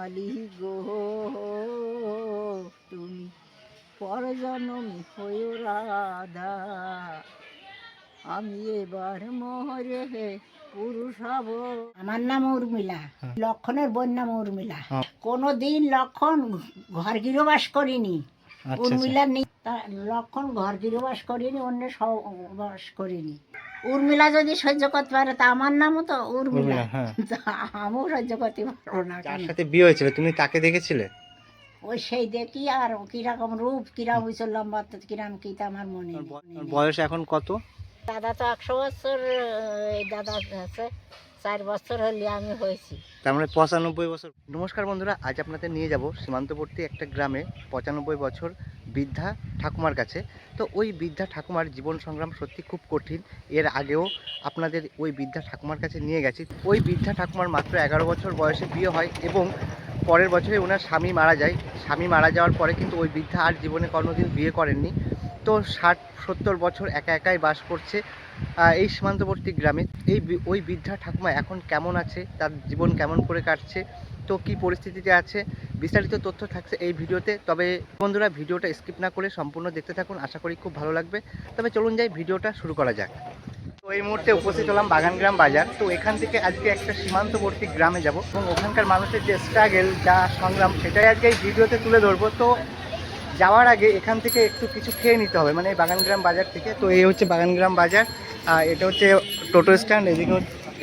শ্যামালি গো, তুমি পরজনমে হইও রাধা, আমি এবার মরে হে পুরুষ হব। আমার নাম উর্মিলা, লক্ষণের বোন নাম উর্মিলা। কোনোদিন লক্ষণ ঘর গৃহবাস করিনি, উর্মিলা লক্ষণ ঘর গৃহবাস করিনি, অন্য সহবাস করিনি। উর্মিলা যদি সহ্য করতে পারে তা আমার নামও তো উর্মিলা, আমিও সহ্য করতে পারবো না। যার সাথে বিয়ে হয়েছিল তুমি তাকে দেখেছিলে? ওই সেই দেখি, আর কিরকম রূপ, কিরকম হয়েছিল, লম্বা কিরম কি তা আমার মনে নেই। বয়স এখন কত? দাদা তো 100 বছর, এই দাদা আছে 4 বছর হলে আমি হয়েছি, তার মানে 95 বছর। নমস্কার বন্ধুরা, আজ আপনাদের নিয়ে যাব সীমান্তবর্তী একটা গ্রামে 95 বছর বৃদ্ধা ঠাকুমার কাছে। তো ওই বৃদ্ধা ঠাকুমার জীবন সংগ্রাম সত্যি খুব কঠিন। এর আগেও আপনাদের ওই বৃদ্ধা ঠাকুমার কাছে নিয়ে গেছি। ওই বৃদ্ধা ঠাকুমার মাত্র 11 বছর বয়সে বিয়ে হয় এবং পরের বছরে ওনার স্বামী মারা যায়। স্বামী মারা যাওয়ার পরে কিন্তু ওই বৃদ্ধা আর জীবনে কোনোদিন বিয়ে করেননি। তো 60-70 বছর একা একাই বাস করছে এই সীমান্তবর্তী গ্রামে। ওই বৃদ্ধা ঠাকুমা এখন কেমন আছে, তার জীবন কেমন করে কাটছে, তো কি পরিস্থিতিতে আছে, বিস্তারিত তথ্য থাকছে এই ভিডিওতে। তবে বন্ধুরা ভিডিওটা স্কিপ না করে সম্পূর্ণ দেখতে থাকুন, আশা করি খুব ভালো লাগবে। তবে চলুন যাই, ভিডিওটা শুরু করা যাক। তো এই মুহূর্তে উপস্থিত হলাম বাগানগ্রাম বাজার। তো এখান থেকে আজকে একটা সীমান্তবর্তী গ্রামে যাব এবং ওখানকার মানুষের যে স্ট্রাগল, যা সংগ্রাম, সেটাই আজকে এই ভিডিওতে তুলে ধরবো। তো যাওয়ার আগে এখান থেকে একটু কিছু খেয়ে নিতে হবে, মানে বাগানগ্রাম বাজার থেকে। তো এই হচ্ছে বাগানগ্রাম বাজার, এটা হচ্ছে টোটো স্ট্যান্ড,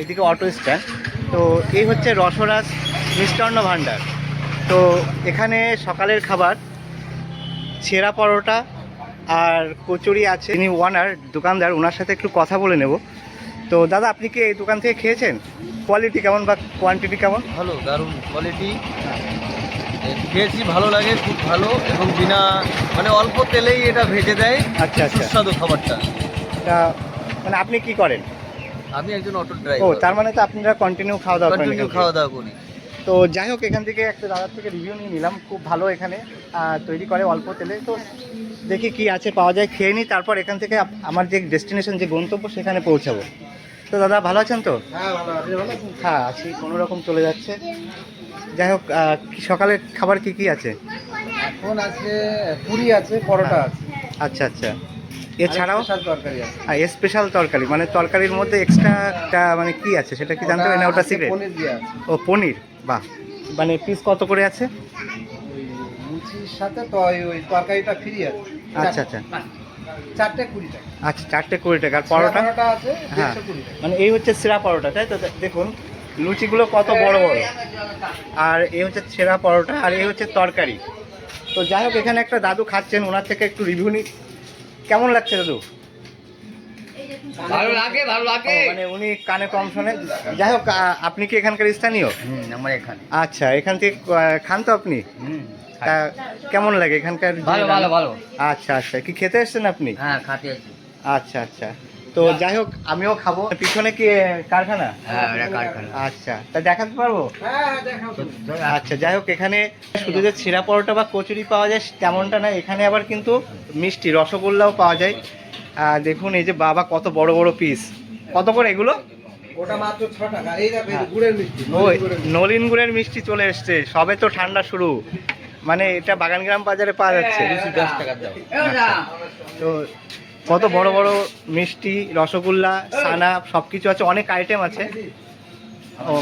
এদিকে অটো স্ট্যান্ড। তো এই হচ্ছে রসরাজ মিষ্টান্ন ভাণ্ডার। তো এখানে সকালের খাবার ছেঁড়া পরোটা আর কচুরি আছে। তিনি ওনার দোকানদার, ওনার সাথে একটু কথা বলে নেব। তো দাদা, আপনি কি এই দোকান থেকে খেয়েছেন? কোয়ালিটি কেমন বা কোয়ান্টিটি কেমন? ভালো, দারুণ কোয়ালিটি খেয়েছি, ভালো লাগে, খুব ভালো। এবং বিনা মানে অল্প তেলেই এটা ভেজে দেয়। আচ্ছা আচ্ছা, সুস্বাদু খাবারটা। তা মানে আপনি কি করেন? আমি একজন অটো ও, ড্রাইভার। তার মানে তো আপনারা কন্টিনিউ খাওয়া দাওয়া করেন? কন্টিনিউ খাওয়া দাওয়া করি। তো যাই হোক, এখান থেকে একটা দাদার থেকে রিভিউ নিয়ে নিলাম, খুব ভালো এখানে তৈরি করে অল্প তেলে। তো দেখি কি আছে পাওয়া যায়, খেয়ে নিই, তারপর এখান থেকে আমার যে ডেস্টিনেশন, যে গন্তব্য, সেখানে পৌঁছাবো। তো দাদা ভালো আছেন তো? হ্যাঁ, ভালো। আপনি ভালো আছেন? হ্যাঁ আছি, কোনো রকম চলে যাচ্ছে। যাই হোক, সকালের খাবার কি কি আছে? এখন আছে পুরি আছে, পরোটা আছে। আচ্ছা আচ্ছা, এছাড়াও তরকারি আছে। স্পেশাল তরকারি, মানে তরকারির মধ্যে এক্সট্রা মানে কি আছে সেটা কি জানতে পারি না? ওটা সিক্রেট? পনির দিয়ে আছে। ও পনির, বাহ। মানে পিস কত করে আছে? লুচির সাথে তো ওই তরকারিটা ফ্রি আছে। আচ্ছা আচ্ছা, 4টে 20 টাকা। আচ্ছা 4টে 20 টাকা। আর পরোটা? পরোটা আছে হ্যাঁ, 120 টাকা। মানে এই হচ্ছে সেরা পরোটা, তাই তো? দেখুন লুচিগুলো কত বড় বড়, আর এই হচ্ছে সেরা পরোটা, আর এই হচ্ছে তরকারি। তো যাই হোক, এখানে একটা দাদু খাচ্ছেন, ওনার থেকে একটু রিভিউ নিই। কেমন লাগছে দাদু? ভালো লাগে, ভালো লাগে। মানে উনি কানে কম শোনে। যাই হোক, আপনি কি এখানকার স্থানীয়? আমার এখানে। আচ্ছা, এখান থেকে খান তো আপনি? তা কেমন লাগে এখানকার? ভালো ভালো ভালো। আচ্ছা আচ্ছা, কি খেতে এসছেন আপনি? হ্যাঁ, খাতে আছি। আচ্ছা আচ্ছা, তো যাই হোক আমিও খাবো। পিছনে কি কারখানা? হ্যাঁ, এটা কারখানা। আচ্ছা, তা দেখাতে পারবো? হ্যাঁ, দেখাও তো। আচ্ছা, যাই হোক, এখানে শুধু যে ছিঁড়া পরোটা বা কচুরি পাওয়া যায় তেমনটা না, এখানে আবার কিন্তু মিষ্টি রসগোল্লাও পাওয়া যায়। দেখুন এই যে বাবা, কত বড় বড় পিস। কত করে এগুলো? ওটা মাত্র 6 টাকা। এই দেখো, এই গুড়ের মিষ্টি। ওই নলিন গুড়ের মিষ্টি চলে এসছে, সবে তো ঠান্ডা শুরু। মানে এটা বাগানগ্রাম বাজারে পাওয়া যাচ্ছে। 10 টাকা দাও। আচ্ছা, তো কত বড় বড় মিষ্টি, রসগোল্লা, ছানা, সবকিছু আছে, অনেক আইটেম আছে। ও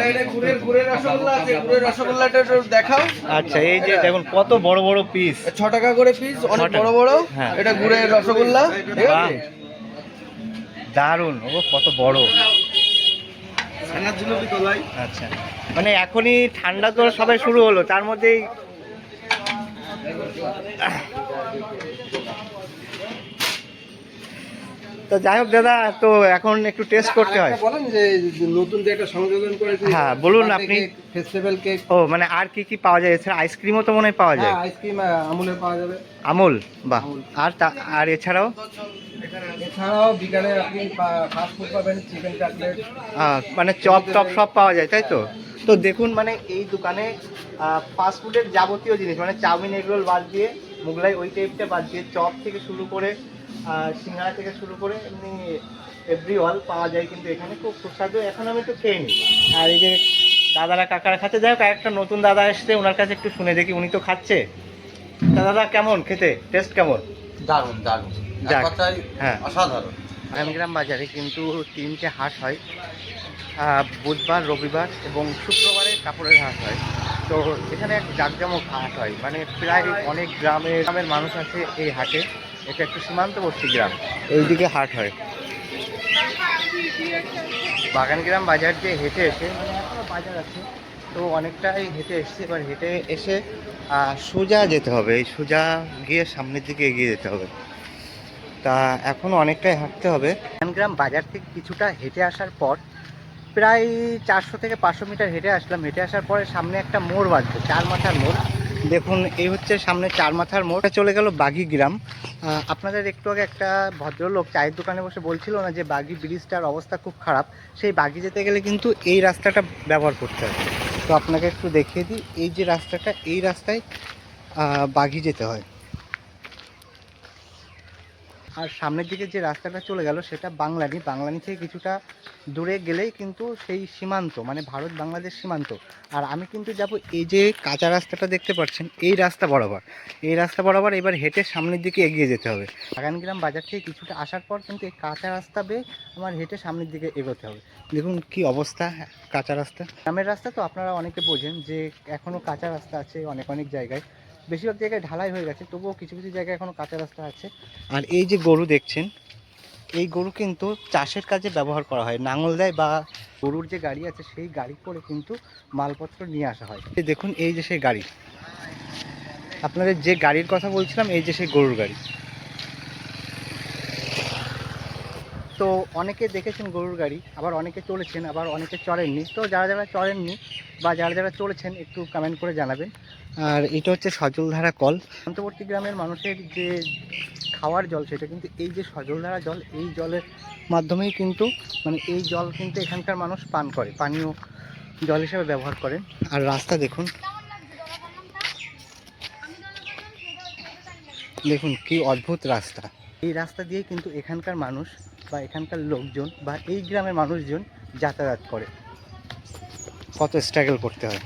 এটা গুড়ের রসগোল্লা আছে। গুড়ের রসগোল্লাটা একটু দেখাও। আচ্ছা, এই যে দেখুন কত বড় বড় পিস, 6 টাকা করে পিস, অনেক 6 টাকা। বড় বড়। হ্যাঁ। এটা গুড়ের রসগোল্লা, ঠিক বাহ, আছে? দারুণ, ও কত বড়। ছানার জিলাপি তোলাই। আচ্ছা, মানে এখনই ঠান্ডা তো সবাই শুরু হলো, তার মধ্যেই তো যাই হোক দাদা, তো এখন একটু টেস্ট করতে হয়। বলেন যে নতুন যে একটা সংযোজন করেছি। হ্যাঁ, বলুন আপনি। Festival cake. ও মানে আর কি কি পাওয়া যায়? এছাড়া আইসক্রিমও তো মনে হয় পাওয়া যায়। হ্যাঁ, আইসক্রিম আমুলের পাওয়া যাবে। আমুল, বাহ। আর এছাড়াও এছাড়াও বিকালে আপনি ফাস্ট ফুড পাবেন, চিকেন কাটলেট। মানে চপ টপ সব পাওয়া যায়, তাই তো? তো দেখুন, মানে এই দোকানে ফাস্ট ফুডের যাবতীয় জিনিস, মানে চাউমিন, এগরোল বাদ দিয়ে, মোগলাই ওই টাইপটা বাদ দিয়ে, চপ থেকে শুরু করে সিঙ্গাড়া থেকে শুরু করে এমনি এভরি অল পাওয়া যায় কিন্তু এখানে, খুব সুস্বাদু। এখন আমি একটু খেয়ে নিই। আর এই যে দাদারা কাকারা খাচ্ছে। যাই হোক, একটা নতুন দাদা এসছে, ওনার কাছে একটু শুনে দেখি, উনি তো খাচ্ছে। তা দাদা কেমন খেতে, টেস্ট কেমন? দারুণ দারুণ, যাক, হ্যাঁ অসাধারণ। বাগানগ্রাম বাজারে কিন্তু 3টে হাট হয়, বুধবার, রবিবার এবং শুক্রবারে কাপড়ের হাট হয়। তো এখানে এক জাঁকজমক হাট হয়, মানে প্রায় অনেক গ্রামের মানুষ আছে এই হাটে। এটা একটু সীমান্তবর্তী গ্রাম, এইদিকে হাট হয়। বাগানগ্রাম বাজার যে হেঁটে এসে, মানে এখনো বাজার আছে, তো অনেকটাই হেঁটে এসছে। এবার হেঁটে এসে সোজা যেতে হবে, এই সোজা গিয়ে সামনের দিকে এগিয়ে যেতে হবে। তা এখনও অনেকটাই হাঁটতে হবে। বাগানগ্রাম বাজার থেকে কিছুটা হেঁটে আসার পর প্রায় 400 থেকে 500 মিটার হেঁটে আসলাম। হেঁটে আসার পরে সামনে একটা মোড় বাঁধছে, 4 মাথার মোড়। দেখুন, এই হচ্ছে সামনে 4 মাথার মোড়। চলে গেল বাঘি গ্রাম। আপনাদের একটু আগে একটা ভদ্রলোক চায়ের দোকানে বসে বলছিল না যে বাঘি ব্রিজটার অবস্থা খুব খারাপ। সেই বাঘি যেতে গেলে কিন্তু এই রাস্তাটা ব্যবহার করতে হয়। তো আপনাকে একটু দেখিয়ে দিই, এই যে রাস্তাটা, এই রাস্তায় বাঘি যেতে হয়। আর সামনের দিকে যে রাস্তাটা চলে গেল সেটা বাংলানি থেকে কিছুটা দূরে গেলেই কিন্তু সেই সীমান্ত, মানে ভারত বাংলাদেশ সীমান্ত। আর আমি কিন্তু যাব এই যে কাঁচা রাস্তাটা দেখতে পাচ্ছেন, এই রাস্তা বরাবর এবার হেঁটে সামনের দিকে এগিয়ে যেতে হবে। বাগানগ্রাম বাজার থেকে কিছুটা আসার পর কিন্তু এই কাঁচা রাস্তা বেয়ে আমার হেঁটে সামনের দিকে এগোতে হবে। দেখুন কি অবস্থা, কাঁচা রাস্তা, গ্রামের রাস্তা তো আপনারা অনেকে বোঝেন যে এখনও কাঁচা রাস্তা আছে অনেক জায়গায়। বেশিরভাগ জায়গায় ঢালাই হয়ে গেছে, তবুও কিছু জায়গায় এখনও কাঁচা রাস্তা আছে। আর এই যে গরু দেখছেন, এই গরু কিন্তু চাষের কাজে ব্যবহার করা হয়, নাঙল দেয় বা গরুর যে গাড়ি আছে সেই গাড়ি করে কিন্তু মালপত্র নিয়ে আসা হয়। এই দেখুন, এই যে সেই গাড়ি, আপনাদের যে গাড়ির কথা বলছিলাম, এই যে সেই গরুর গাড়ি। তো অনেকে দেখেছেন গরুর গাড়ি, আবার অনেকে চলেছেন, আবার অনেকে চড়েননি। তো যারা চড়েননি বা যারা চলেছেন একটু কমেন্ট করে জানাবেন। আর এটা হচ্ছে সজলধারা কল। সীমান্তবর্তী গ্রামের মানুষের যে খাওয়ার জল, সেটা কিন্তু এই যে সজলধারা জল, এই জলের মাধ্যমেই কিন্তু, মানে এই জল কিন্তু এখানকার মানুষ পান করে, পানীয় জল হিসেবে ব্যবহার করেন। আর রাস্তা দেখুন, দেখুন কি অদ্ভুত রাস্তা। এই রাস্তা দিয়ে কিন্তু এখানকার মানুষ বা এখানকার লোকজন বা এই গ্রামের মানুষজন যাতায়াত করে। কত স্ট্রাগল করতে হয়।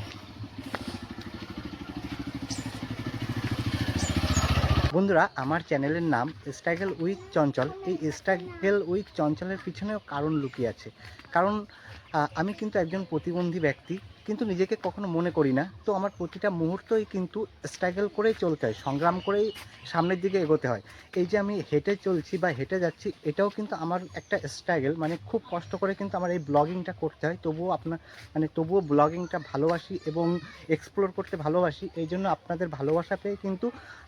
বন্ধুরা, আমার চ্যানেলের নাম স্ট্রাগল উইথ চঞ্চল। এই স্ট্রাগল উইথ চঞ্চলের পিছনেও কারণ লুকিয়ে আছে। কারণ আমি কিন্তু একজন প্রতিবন্ধী ব্যক্তি, কিন্তু নিজেকে কখনো মনে করি না। তো আমার প্রতিটা মুহূর্তই কিন্তু স্ট্রাগল করেই চলতে হয়, সংগ্রাম করেই সামনের দিকে এগোতে হয়। এই যে আমি হেঁটে চলছি বা হেঁটে যাচ্ছি, এটাও কিন্তু আমার একটা স্ট্রাগল, মানে খুব কষ্ট করে কিন্তু আমার এই ব্লগিংটা করতে হয়। তবুও ব্লগিংটা ভালোবাসি এবং এক্সপ্লোর করতে ভালোবাসি। এই জন্য আপনাদের ভালোবাসা পেয়ে কিন্তু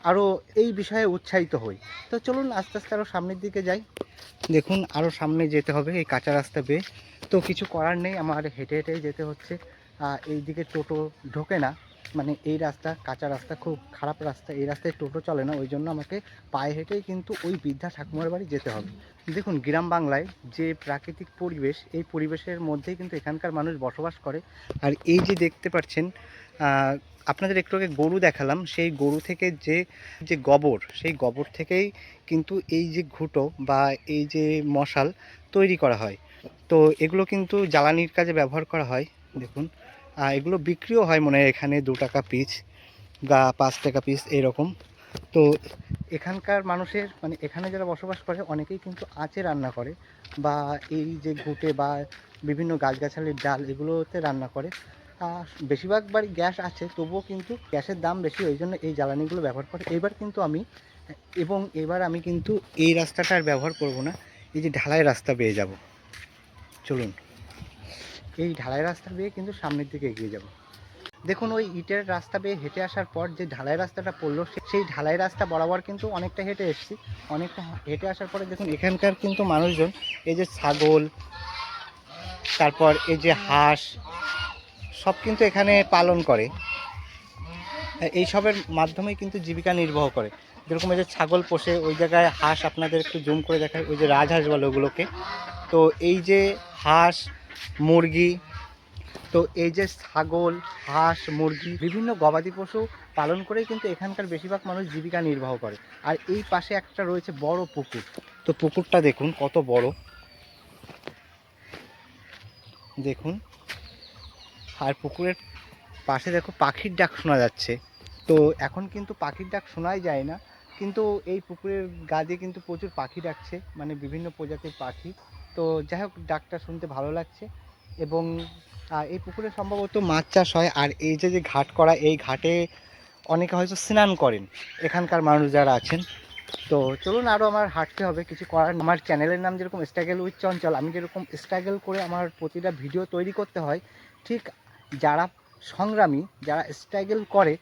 আরও এই বিষয়ে উৎসাহিত হই। তো চলুন আস্তে আস্তে আরও সামনের দিকে যাই। দেখুন, আরও সামনে যেতে হবে এই কাঁচা রাস্তা বেয়ে। তো কিছু করার নেই, আমার হেঁটে হেঁটেই যেতে হচ্ছে। এই দিকে টোটো ঢোকে না, মানে এই রাস্তা কাঁচা রাস্তা, খুব খারাপ রাস্তা, এই রাস্তায় টোটো চলে না। ওই জন্য আমাকে পায়ে হেঁটেই কিন্তু ওই বৃদ্ধা ঠাকুমার বাড়ি যেতে হবে। দেখুন, গ্রাম বাংলায় যে প্রাকৃতিক পরিবেশ, এই পরিবেশের মধ্যেই কিন্তু এখানকার মানুষ বসবাস করে। আর এই যে দেখতে পাচ্ছেন, আপনাদের একটু আগে গরু দেখালাম, সেই গরু থেকে যে গোবর, সেই গোবর থেকেই কিন্তু এই যে ঘুঁটো বা এই যে মশাল তৈরি করা হয়। তো এগুলো কিন্তু জ্বালানির কাজে ব্যবহার করা হয়। দেখুন, এগুলো বিক্রিও হয় মনে হয় এখানে 2 টাকা পিস বা 5 টাকা পিস এরকম। তো এখানকার মানুষের, মানে এখানে যারা বসবাস করে অনেকেই কিন্তু আঁচে রান্না করে, বা এই যে ঘুঁটে বা বিভিন্ন গাছগাছালির ডাল, এগুলোতে রান্না করে। বেশিরভাগ বাড়ি গ্যাস আছে, তবুও কিন্তু গ্যাসের দাম বেশি, ওই জন্য এই জ্বালানিগুলো ব্যবহার করে। এবার আমি কিন্তু এই রাস্তাটা আর ব্যবহার করব না, এই যে ঢালাই রাস্তা বেয়ে যাব। চলুন, এই ঢালাই রাস্তা বেয়ে কিন্তু সামনের দিকে এগিয়ে যাব। দেখুন, ওই ইটের রাস্তা বেয়ে হেঁটে আসার পর যে ঢালাই রাস্তাটা পড়লো, সেই ঢালাই রাস্তা বরাবর কিন্তু অনেকটা হেঁটে এসেছি। অনেকটা হেঁটে আসার পরে দেখুন, এখানকার কিন্তু মানুষজন এই যে ছাগল, তারপর এই যে হাঁস, সব কিন্তু এখানে পালন করে। এইসবের মাধ্যমেই কিন্তু জীবিকা নির্বাহ করে। যেরকম এই যে ছাগল পোষে, ওই জায়গায় হাঁস, আপনাদের একটু জুম করে দেখায়, ওই যে রাজহাঁস বলে ওগুলোকে। তো এই যে হাঁস, মুরগি, তো এই যে ছাগল, হাঁস, মুরগি, বিভিন্ন গবাদি পশু পালন করেই কিন্তু এখানকার বেশিরভাগ মানুষ জীবিকা নির্বাহ করে। আর এই পাশে একটা রয়েছে বড় পুকুর। তো পুকুরটা দেখুন কত বড়, দেখুন। আর পুকুরের পাশে দেখো পাখির ডাক শোনা যাচ্ছে। তো এখন কিন্তু পাখির ডাক শোনাই যায় না, কিন্তু এই পুকুরের গা দিয়ে কিন্তু প্রচুর পাখি ডাকছে, মানে বিভিন্ন প্রজাতির পাখি। তো যাই হোক, ডাকটা শুনতে ভালো লাগছে। এবং এই পুকুরে সম্ভবত মাছ চাষ হয়। আর এই যে যে ঘাট করা, এই ঘাটে অনেকে হয়তো স্নান করেন এখানকার মানুষ যারা আছেন। তো চলুন, আরও আমার হাঁটতে হবে, কিছু করার। আমার চ্যানেলের নাম যেরকম স্ট্রাগল উইথ চঞ্চল, আমি যেরকম স্ট্রাগল করে আমার প্রতিটা ভিডিও তৈরি করতে হয়, ঠিক যারা সংগ্রামী, যারা স্ট্রাগল করে,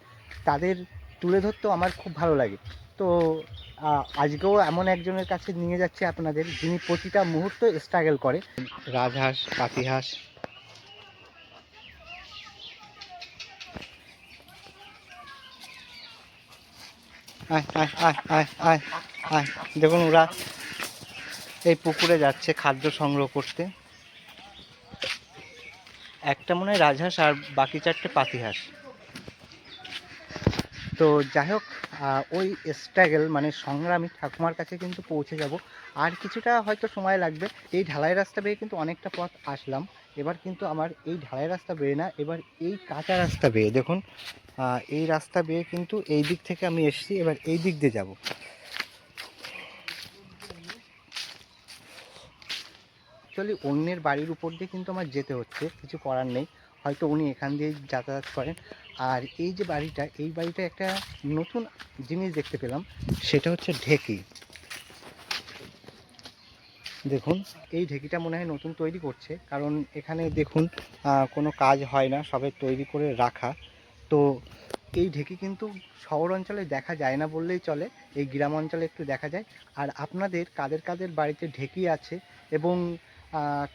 তাদের তুলে ধরতেও আমার খুব ভালো লাগে। তো আজকেও এমন একজনের কাছে নিয়ে যাচ্ছি আপনাদের, যিনি প্রতিটা মুহূর্তে স্ট্রাগল করে। রাজহাঁস, পাতিহাঁস, আয় আয় আয় আয় আয় আয়, দেখুন ওরা এই পুকুরে যাচ্ছে খাদ্য সংগ্রহ করতে। একটা মনে হয় রাজহাঁস আর বাকি 4টে পাতিহাঁস। তো যাই হোক, ওই স্ট্রাগল মানে সংগ্রামী ঠাকুমার কাছে কিন্তু পৌঁছে যাব। আর কিছুটা হয়তো সময় লাগবে। এই ঢালাই রাস্তা বেয়ে কিন্তু অনেকটা পথ আসলাম। এবার কিন্তু আমার এই ঢালাই রাস্তা বেয়ে না, এবার এই কাঁচা রাস্তা বেয়ে, দেখুন এই রাস্তা বেয়ে কিন্তু এই দিক থেকে আমি এসেছি, এবার এই দিক দিয়ে যাব। অ্যাকচুয়ালি অন্যের বাড়ির উপর দিয়ে কিন্তু আমার যেতে হচ্ছে, কিছু করার নেই, হয়তো উনি এখান দিয়ে যাতায়াত করেন। আর এই যে বাড়িটা, এই বাড়িটা একটা নতুন জিনিস দেখতে পেলাম, সেটা হচ্ছে ঢেকি। দেখুন, এই ঢেকিটা মনে হয় নতুন তৈরি করছে, কারণ এখানে দেখুন কোনো কাজ হয় না, সবে তৈরি করে রাখা। তো এই ঢেকি কিন্তু শহর অঞ্চলে দেখা যায় না বললেই চলে, এই গ্রাম অঞ্চলে একটু দেখা যায়। আর আপনাদের কাদের কাদের বাড়িতে ঢেকি আছে এবং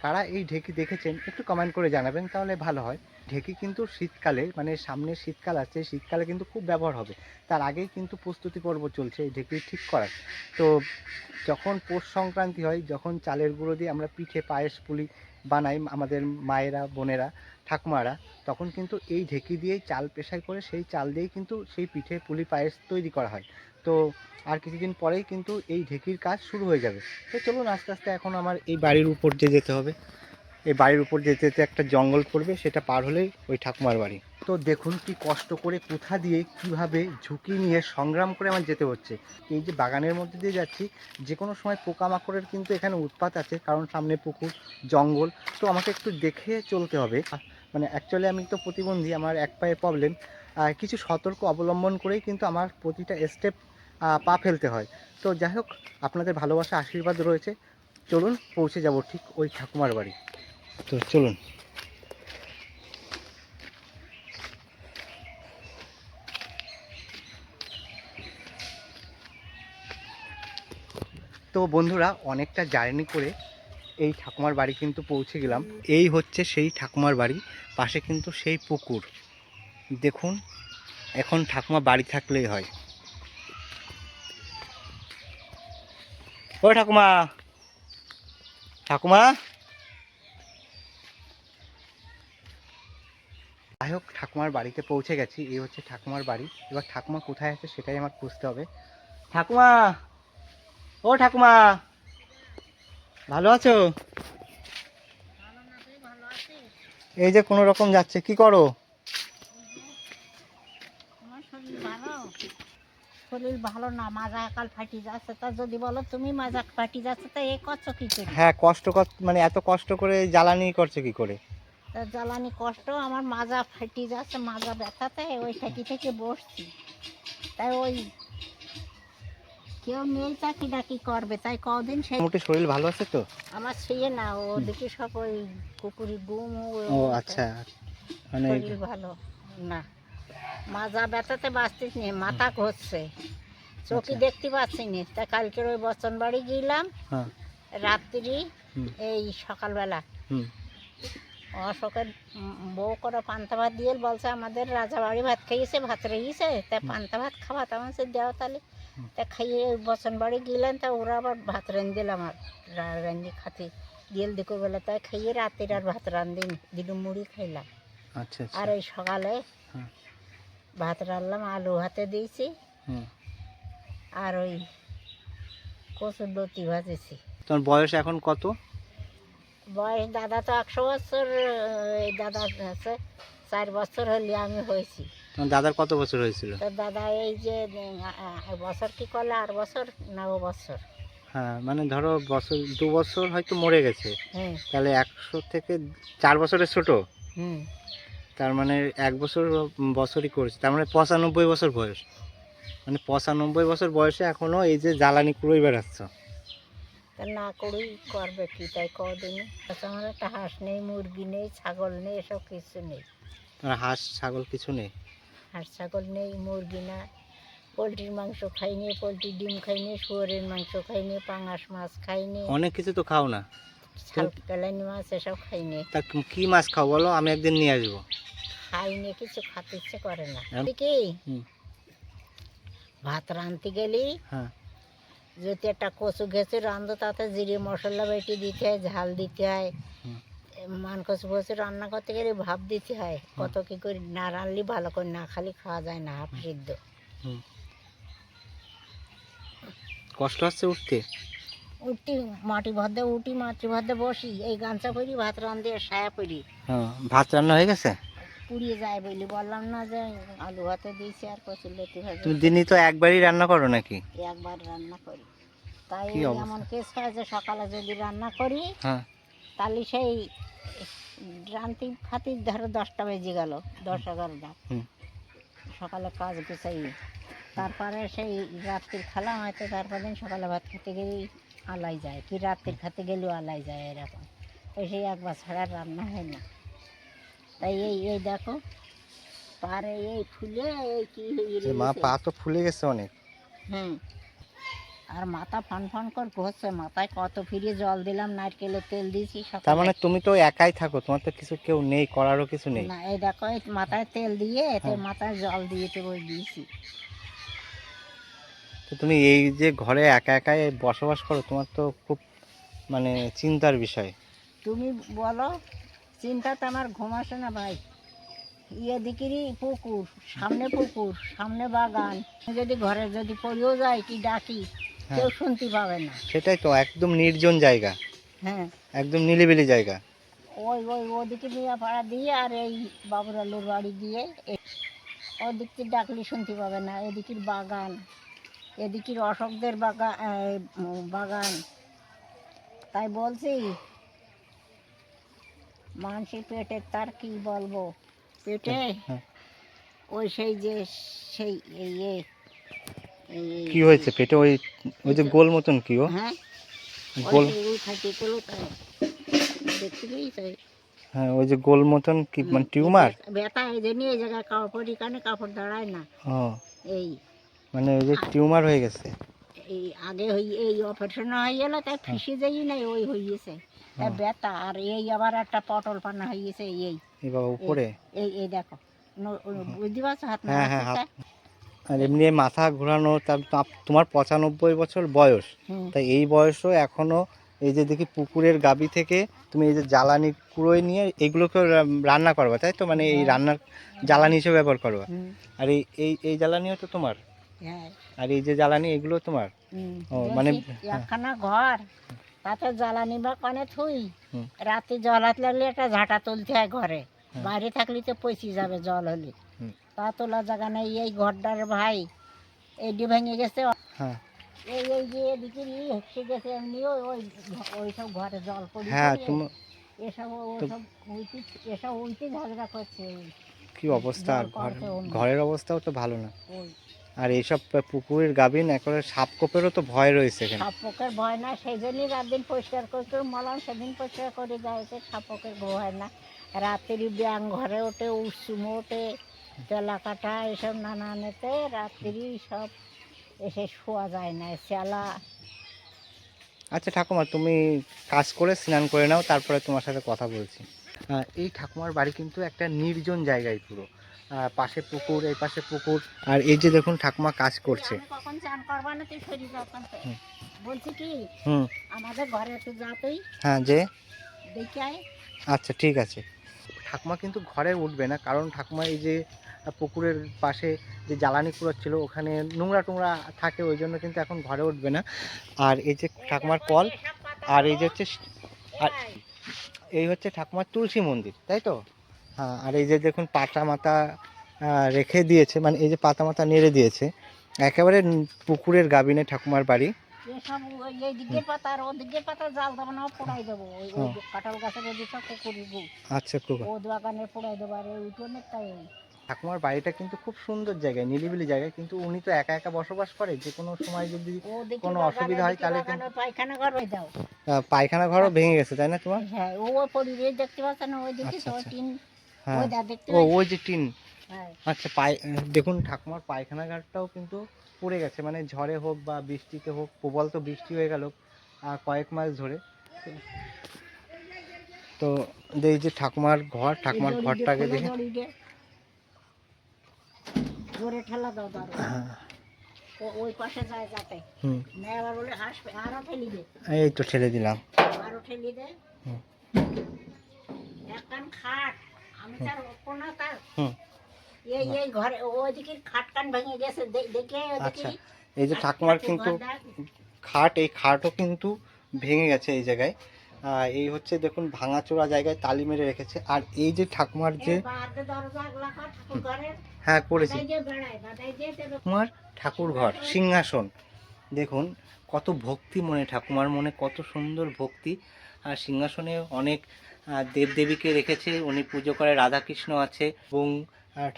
কারা এই ঢেকি দেখেছেন একটু কমেন্ট করে জানাবেন, তাহলে ভালো হয়। ঢেকি কিন্তু শীতকালে, মানে সামনে শীতকাল আছে, শীতকালে কিন্তু খুব ব্যবহার হবে। তার আগেই কিন্তু প্রস্তুতি পর্ব চলছে এই ঢেকি ঠিক করার। তো যখন পৌষ সংক্রান্তি হয়, যখন চালের গুঁড়ো দিয়ে আমরা পিঠে, পায়েস, পুলি বানাই আমাদের মায়েরা, বোনেরা, ঠাকুমারা, তখন কিন্তু এই ঢেকি দিয়েই চাল পেশাই করে সেই চাল দিয়েই কিন্তু সেই পিঠে, পুলি, পায়েস তৈরি করা হয়। তো আর কিছুদিন পরেই কিন্তু এই ঢেকির কাজ শুরু হয়ে যাবে। তো চলুন আস্তে আস্তে, এখন আমার এই বাড়ির উপর দিয়ে যেতে হবে। এই বাড়ির উপর যেতে যেতে একটা জঙ্গল পড়বে, সেটা পার হলেই ওই ঠাকুমার বাড়ি। তো দেখুন কি কষ্ট করে, কোথা দিয়ে, কিভাবে ঝুঁকি নিয়ে, সংগ্রাম করে আমার যেতে হচ্ছে। এই যে বাগানের মধ্যে দিয়ে যাচ্ছি, যে কোনো সময় পোকামাকড়ের কিন্তু এখানে উৎপাত আছে, কারণ সামনে পুকুর, জঙ্গল। তো আমাকে একটু দেখে চলতে হবে। মানে অ্যাকচুয়ালি আমি তো প্রতিবন্ধী, আমার এক পায়ে প্রবলেম। কিছু সতর্ক অবলম্বন করেই কিন্তু আমার প্রতিটা স্টেপ পা ফেলতে হয়। তো যাই হোক, আপনাদের ভালোবাসা, আশীর্বাদ রয়েছে। চলুন, পৌঁছে যাব ঠিক ওই ঠাকুমার বাড়ি। তো চলুন। তো বন্ধুরা, অনেকটা জার্নি করে এই ঠাকুমার বাড়ি কিন্তু পৌঁছে গেলাম। এই হচ্ছে সেই ঠাকুমার বাড়ি, পাশে কিন্তু সেই পুকুর। দেখুন, এখন ঠাকুমা বাড়ি থাকলেই হয়। ও ঠাকুমা, ঠাকুমা। যাই হোক, ঠাকুমার বাড়িতে পৌঁছে গেছি। এই হচ্ছে ঠাকুমার বাড়ি। এবার ঠাকুমা কোথায় আছে সেটাই আমার খুঁজতে হবে। ঠাকুমা, ও ঠাকুমা, ভালো আছো? এই যে কোনো রকম যাচ্ছে, কি করো? আমার শরীর ভালো, শরীর ভালো না, মাজা কাল ফাটি যাচ্ছে। তা যদি বলো তুমি মাজা ফাটি যাচ্ছে, তা এ করছো কি করে? হ্যাঁ, মানে এত কষ্ট করে জ্বালানি করছে কি করে? তা জ্বালানি কষ্ট, আমার মাজা ফাটি যাচ্ছে, মাজা ব্যথাতে ওই থেকে থেকে বসছি। তাই ওই কেউ মেয়ে চাকরি ডাকি করবে, তাই কদিন সেই মোটামুটি শরীর ভালো আছে তো? আমার ছেয়ে না, ওদিকে সব ওই কুকুরি গুম ও আচ্ছা, মানে শরীর ভালো না, মাজা ব্যথাতে বাঁচতিস নি, মাথা ঘষছে, চোখে আচ্ছা। দেখতে পাচ্ছি না। তা কালকের ওই বচন বাড়ি গেলাম হ্যাঁ। রাত্রি, হুম। এই সকালবেলা হুম। অশোকের বউ করে পান্তা ভাত দিয়ে বলছে আমাদের রাজাবাড়ি ভাত খাইয়েছে, ভাত রয়েছে, তা পান্তা ভাত খাওয়া, তেমন সে দেওয়া তাহলে। তা খাইয়ে বচন বাড়ি গেলেন, তা ওরা আবার ভাত রান দিলাম, আর রান্ধি খাতে দিল দিকে বেলা, তাই খাইয়ে রাতের আর ভাত রান্ধিন দিল, মুড়ি খাইলাম। আচ্ছা আচ্ছা। আর ওই সকালে হ্যাঁ। ভাত রান্নলাম, আলু হাতে দিয়েছি, হুম। আর ওই কচুর লতি ভাজেছি। তোমার বয়স এখন কত? বয়স দাদা তো 100 বছর, এই দাদা আছে 4 বছর হলে আমি হয়েছি। তোমার দাদার কত বছর হয়েছিল? তো দাদা এই যে বছর কি করলে 8 বছর 9 বছর। হ্যাঁ, মানে ধরো বছর 2 বছর হয়তো মরে গেছে, হুম তাহলে 100 থেকে 4 বছরের ছোট। হুম তার মানে 1 বছর বছরই করেছে, তার মানে 95 বছর বয়স। মানে 95 বছর বয়সে এখনো এই যে জ্বালানি কুড়োই বেড়াচ্ছ। তা না করেই করবে কি, তাই কদিনই আমার একটা হাঁস নেই, মুরগি নেই, ছাগল নেই, এসব কিছু নেই। তোমার হাঁস ছাগল কিছু নেই? হাঁস ছাগল নেই, মুরগি না, পোলট্রির মাংস খাইনি, পোলট্রির ডিম খাইনি, শুয়োরের মাংস খাইনি, পাঙাশ মাছ খাইনি, অনেক কিছু তো খাও না। শাল কেলানি মাছ এসব খাইনি। তা কি মাছ খাও বলো, আমি একদিন নিয়ে আসবো। খাইনি, কিছু খেতে ইচ্ছে করে না। হ্যাঁ। কি হুম। ভাত রাঁধতে গেলি হ্যাঁ। যদি একটা কচু ঘেঁচে রাঁধো, তাতে জিরে মশলা বেটে দিতে হয়, ঝাল দিতে হয়। হুম। মান কচু ফচু রান্না করতে গেলে ভাপ দিতে হয়, কত কি করে না রাঁধলে ভালো করে না খালি খাওয়া যায় না, হাফ সিদ্ধ। হুম। কষ্ট হচ্ছে উঠতে? উঠি মাটি ভদ্রে উঠি, মাতৃভদ্রে বসি, এই গামছা পরি ভাত রাঁধে সায়া পরি। হ্যাঁ, ভাত রান্না হয়ে গেছে? পুড়িয়ে যায় বলি বললাম না যে আলু ভাতে দিয়েছি আর কচুর লতি ভাজা। তুমি দিনই তো একবারই রান্না করো নাকি? একবার রান্না করি, তাই কি এই অবস্থা? এমন কেস হয় যে সকালে যদি রান্না করি হ্যাঁ। তাহলে সেই রান্তি খাতির ধরো 10টা বেজে গেল, 10-11টা। হুম। সকালে কাজ গুছাই, তারপরে সেই রাত্রির খালা হয়তো তারপর দিন সকালে ভাত খেতে গেলেই আলাই যায়, কি রাত্রির খেতে গেলেও আলাই যায়, এরকম। ওই সেই একবার ছাড়া রান্না হয় না। তাই এই এই দেখো পারে এই ফুলে এই কি যে মা পা তো ফুলে গেছে অনেক। হুম। আর মাথা ফান ফান করে ঘষছে, মাথায় কত ফিরে জল দিলাম, নারকেলের তেল দিয়েছি তার সকালে। মানে তুমি তো একাই থাকো, তোমার তো কিছু কেউ নেই, করারও কিছু নেই। না এই দেখো এই মাথায় তেল দিয়ে এতে হ্যাঁ। মাথায় জল দিয়েতে বই দিয়েছি। তো তুমি এই যে ঘরে একা একাই বসবাস করো, তোমার তো খুব মানে চিন্তার বিষয়। তুমি বলো, চিন্তাতে আমার ঘুম আসে না ভাই। এদিকেরই পুকুর, সামনে বাগান, যদি ঘরে যদি পড়েও যায় কি ডাকি হ্যাঁ। কেউ শুনতে পাবে না। সেটাই তো, একদম নির্জন জায়গা, হ্যাঁ, একদম নিরিবিলি জায়গা। ওই ওই ওদিকে নিয়ে পাড়া দিয়ে আর এই বাবুরালুর বাড়ি দিয়ে ওদিক থেকে ডাকলে শুনতে পাবে না। এদিকের বাগান, এদিকের অশোকদের বাগান। তাই বলছি মানুষের পেটে তার কি বলবো, পেটে হ্যাঁ। ওই সেই যে সেই এই কি হয়েছে পেটে? ওই ওই যে গোল মতন কি ও? হ্যাঁ গোল। দেখতে পেয়েছি তাই। হ্যাঁ, ওই যে গোল মতন কি মানে টিউমার? ব্যথা এই জন্য এই জায়গায় কাপড় কানে কাপড় দাঁড়ায় না। ও, এই মানে ওই যে টিউমার হয়ে গেছে। এই আগে এই অপারেশন হয়ে গেল, তাই ফিসে যাই নাই, ওই হয়েছে তাই ব্যথা। আর এই আবার একটা পটল পানা হয়ে গেছে। এই বাবা উপরে। এই এই দেখো বুঝতে পারছো হাত হ্যাঁ হ্যাঁ, নাড়াচ্ছে? আর এমনি মাথা ঘোরানো, তার তোমার 95 বছর বয়স, হুম। তাই এই বয়সও এখনো এই যে দেখি পুকুরের গাবি থেকে তুমি এই যে জ্বালানি কুড়োয় নিয়ে এগুলোকে রান্না করবা, তাই তো? মানে এই হ্যাঁ। রান্নার জ্বালানি হিসেবে ব্যবহার করবা। হুম। আর এই এই এই জ্বালানিও তো তোমার, হ্যাঁ। আর এই যে জ্বালানি এগুলো তোমার। হুম। ও, মানে বলছি, একখানা ঘর, তাতে জ্বালানি বা কনে থুই, হুম। রাতে জল হাত লাগলে একটা ঝাঁটা তুলতে হয় ঘরে, বাইরে থাকলে তো পচে যাবে জল হলে। হুম। তা তোলা জায়গা নেই। এই ঘরটার ভাই এইটি ভেঙে গেছে। হ্যাঁ এই এই যে এদিকে হেসে গেছে, এমনিও ওই ওই সব ঘরে জল পড়ি হ্যাঁ, পড়ি তুমি এসব উইতে ঝগড়া করছে। কি অবস্থা, আর জল পাওয়াতে অন্য। ঘরের অবস্থাও তো ভালো না। ওই আর এইসব পুকুরের গাভিন একেবারে সাপ কোপেরও তো ভয় রয়েছে এখানে। সাপ পোকের ভয় না, সেই জন্যই রাত দিন পরিষ্কার করে মলাম, সেদিন পরিষ্কার করে যাইছে, সাপ পোকের ভয় না। রাত্রি ব্যাং ঘরে ওঠে, উৎসুম ওঠে, তেলা কাটা এসব নানানেতে রাত্রি সব এসে শোয়া যায় না, চেলা। আচ্ছা ঠাকুমা, তুমি কাজ করে স্নান করে নাও, তারপরে তোমার সাথে কথা বলছি। এই ঠাকুমার বাড়ি কিন্তু একটা নির্জন জায়গায় পুরো, পাশে পুকুর, এই পাশে পুকুর, আর এই যে দেখুন ঠাকুমা কাজ করছে। আমি কখন চান করবা না, তুই শরীর যখন হুম। বলছি কি হুম। আমাদের ঘরে একটু যা তুই হ্যাঁ, যে দেখে আয়। আচ্ছা ঠিক আছে। ঠাকুমা কিন্তু ঘরে উঠবে না, কারণ ঠাকুমা এই যে পুকুরের পাশে যে জ্বালানি কুড়োচ্ছিল ওখানে নোংরা টোংরা থাকে, ওই জন্য কিন্তু এখন ঘরে উঠবে না। আর এই যে ঠাকুমার কল, আর এই যে হচ্ছে আর এই হচ্ছে ঠাকুমার তুলসী মন্দির, তাই তো? হ্যাঁ, আর এই যে দেখুন পাতা মাতা রেখে দিয়েছে, মানে এই যে পাতা মাতা নেড়ে দিয়েছে, একেবারে পুকুরের গাবিনে ঠাকুমার বাড়ি। এসব এই দিকের পাতা আর ওদিকের পাতা জাল দেবো না, পোড়াই দেবো। ওই হ্যাঁ। কাঁঠাল গাছের ওদিকটা কুকুর আচ্ছা, খুব ও দোকানে পোড়াই দেবো। আর এই উঠোনের তাই ঠাকুমার বাড়িটা কিন্তু খুব সুন্দর জায়গায়, নিরিবিলি জায়গায়, কিন্তু উনি তো একা একা বসবাস করে। যে কোনো সময় যদি ওদিকে কোনো অসুবিধা হয় তাহলে কিন্তু পায়খানা ঘর হয়ে দাও। পায়খানা ঘরও ভেঙে গেছে, তাই না তোমার? হ্যাঁ, ও পরিবেশ দেখতে পাচ্ছে না, ওই দিকে আচ্ছা, তো আচ্ছা। টিন হ্যাঁ, ওই দা দেখতে ও পাচ্ছি। ওই যে টিন। হ্যাঁ, আচ্ছা, দেখুন ঠাকুমার পায়খানা ঘাটটাও কিন্তু পড়ে গেছে, মানে ঝড়ে হোক বা বৃষ্টিতে হোক, প্রবল তো বৃষ্টি হয়ে গেল কয়েক মাস ধরে। তো এই যে ঠাকুমার ঘর, ঠাকুমার এই দড়ি ঘরটাকে দিয়ে দেখে। খোলো, দড়ি দিয়ে। জোরে ঠেলা দাও দাও। হ্যাঁ, ওই পাশে যায় যাতে হুম, না আবার বলে হাসবে, আরো ঠেলি দে, এই তো ঠেলে দিলাম। আরো ঠেলি দে। হুম। একখান খাট, আমি তার কোনা তার হুম। এই ঘরে ওইদিকে খাট কান ভেঙে গেছে, দেখে আচ্ছা, এই যে ঠাকুমার কিন্তু খাট, এই খাটও কিন্তু ভেঙে গেছে এই জায়গায়। এই হচ্ছে দেখুন ভাঙাচোরা জায়গায় তালি মেরে রেখেছে। আর এই যে ঠাকুমার যে হ্যাঁ করেছি, ঠাকুমার ঠাকুর ঘর, সিংহাসন দেখুন কত ভক্তি, মনে ঠাকুমার মনে কত সুন্দর ভক্তি। আর সিংহাসনে অনেক দেবদেবীকে রেখেছে, উনি পুজো করে, রাধাকৃষ্ণ আছে। এবং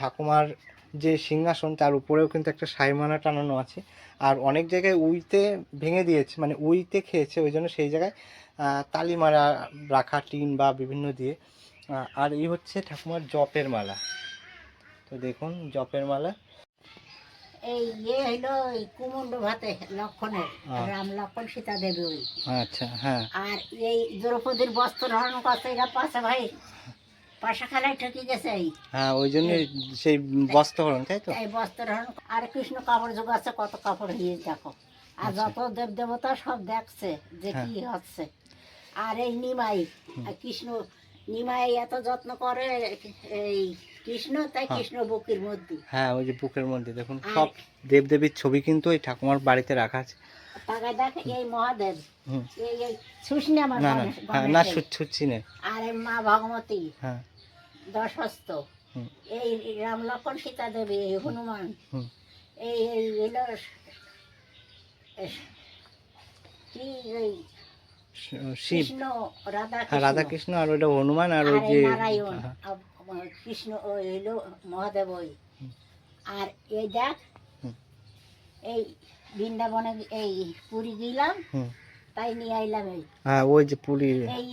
ঠাকুমার যে সিংহাসন তার উপরেও কিন্তু একটা সাইমানা টানানো আছে। আর অনেক জায়গায় উইতে ভেঙে দিয়েছে, মানে উইতে খেয়েছে, ওই জন্য সেই জায়গায় তালি মারা রাখা টিন বা বিভিন্ন দিয়ে। আর এই হচ্ছে ঠাকুমার জপের মালা। তো দেখুন জপের মালা। এই হইলো এই কুমুন্ড ভাতে লক্ষণের, রাম লক্ষণ সীতা দেবী ওই। আচ্ছা, হ্যাঁ। আর এই দ্রৌপদীর বস্ত্র হরণ করতে এরা পাশে ভাই পাশা খেলায় ঠকে গেছে। হ্যাঁ, ওই জন্য সেই বস্ত্রহরণ, তাই তো? এই বস্ত্র হরণ। আর কৃষ্ণ কাপড় যোগ আছে, কত কাপড় দিয়ে দেখো। আর যত দেব দেবতা সব দেখছে যে কি হচ্ছে। আর এই নিমাই কৃষ্ণ, নিমাই এত যত্ন করে এই কৃষ্ণ, তাই কৃষ্ণ বুকের মধ্যে। হ্যাঁ, ওই যে বুকের মধ্যে দেখুন সব দেবদেবীর ছবি কিন্তু এই ঠাকুমার বাড়িতে রাখা আছে। তাকে দেখ এই মহাদেব, এই শুশনি আমার না না না, ছুটছি না। আর এই মা ভগবতী, হ্যাঁ, দশহস্ত, এই রাম লক্ষণ সীতা দেবী, এই হনুমান, এই হলো কি ওই শিব, কৃষ্ণ, রাধা রাধা কৃষ্ণ, আর ওইটা হনুমান, আর ওই যে নারায়ণ, কৃষ্ণ ওই হইলো মহাদেব ওই। আর এই দেখ এই বৃন্দাবনে এই পুরী গেলাম, তাই নিয়ে আইলাম এই। হ্যাঁ, ওই যে পুরী। এই